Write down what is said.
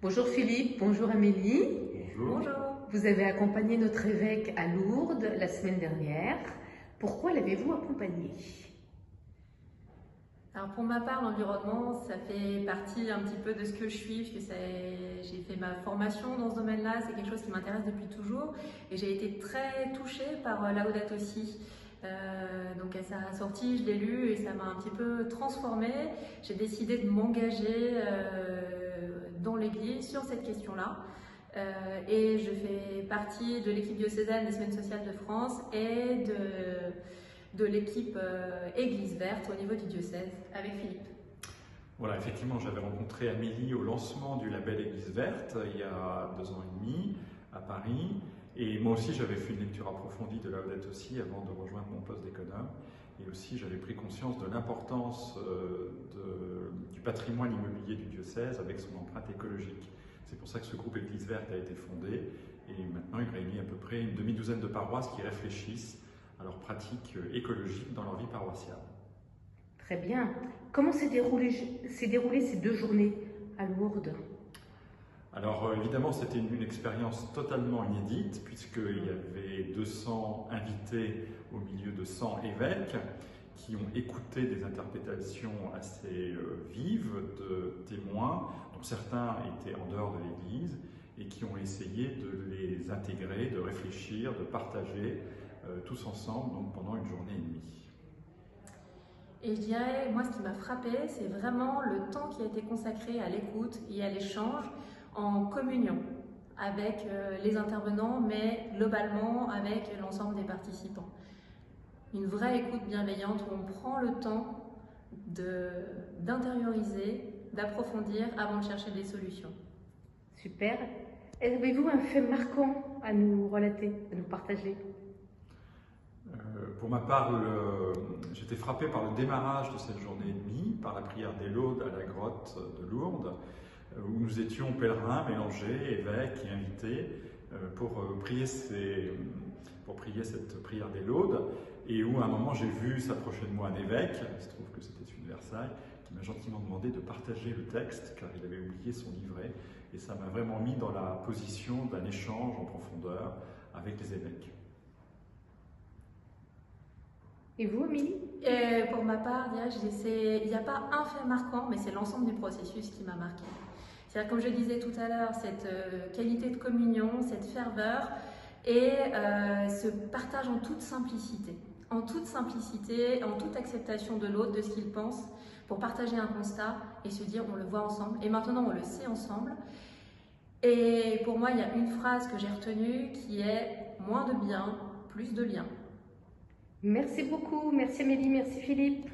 Bonjour Philippe, bonjour Amélie. Bonjour. Bonjour. Vous avez accompagné notre évêque à Lourdes la semaine dernière. Pourquoi l'avez-vous accompagné? Alors pour ma part, l'environnement, ça fait partie un petit peu de ce que je suis, puisque j'ai fait ma formation dans ce domaine-là, c'est quelque chose qui m'intéresse depuis toujours, et j'ai été très touchée par Laudato Si. Donc à sa sortie, je l'ai lu et ça m'a un petit peu transformée. J'ai décidé de m'engager dans l'Église sur cette question-là. Et je fais partie de l'équipe diocésaine des Semaines sociales de France et de l'équipe Église verte au niveau du diocèse avec Philippe. Voilà, effectivement, j'avais rencontré Amélie au lancement du label Église verte il y a 2 ans et demi à Paris. Et moi aussi, j'avais fait une lecture approfondie de Laudato Si avant de rejoindre mon poste d'économe. Et aussi, j'avais pris conscience de l'importance du patrimoine immobilier du diocèse avec son empreinte écologique. C'est pour ça que ce groupe Église verte a été fondé. Et maintenant, il réunit à peu près une demi-douzaine de paroisses qui réfléchissent à leurs pratiques écologiques dans leur vie paroissiale. Très bien. Comment s'est déroulé ces 2 journées à Lourdes? Alors évidemment, c'était une expérience totalement inédite puisqu'il y avait 200 invités au milieu de 100 évêques qui ont écouté des interprétations assez vives de témoins, dont certains étaient en dehors de l'Église, et qui ont essayé de les intégrer, de réfléchir, de partager tous ensemble donc pendant une journée et demie. Et je dirais, moi, ce qui m'a frappée, c'est vraiment le temps qui a été consacré à l'écoute et à l'échange en communion avec les intervenants, mais globalement avec l'ensemble des participants. Une vraie écoute bienveillante où on prend le temps d'intérioriser, d'approfondir avant de chercher des solutions. Super. Avez-vous un fait marquant à nous relater, à nous partager? Pour ma part, j'étais frappé par le démarrage de cette journée et demie, par la prière des laudes à la grotte de Lourdes, où nous étions pèlerins, mélangés, évêques et invités, pour prier cette prière des laudes, et où à un moment j'ai vu s'approcher de moi un évêque, il se trouve que c'était celui de Versailles, qui m'a gentiment demandé de partager le texte, car il avait oublié son livret, et ça m'a vraiment mis dans la position d'un échange en profondeur avec les évêques. Et vous, Amélie? Pour ma part, il n'y a pas un fait marquant, mais c'est l'ensemble du processus qui m'a marqué. C'est-à-dire, comme je disais tout à l'heure, cette qualité de communion, cette ferveur et ce partage en toute simplicité. En toute simplicité, en toute acceptation de l'autre, de ce qu'il pense, pour partager un constat et se dire on le voit ensemble et maintenant on le sait ensemble. Et pour moi, il y a une phrase que j'ai retenue qui est moins de bien, plus de lien. Merci beaucoup. Merci Amélie, merci Philippe.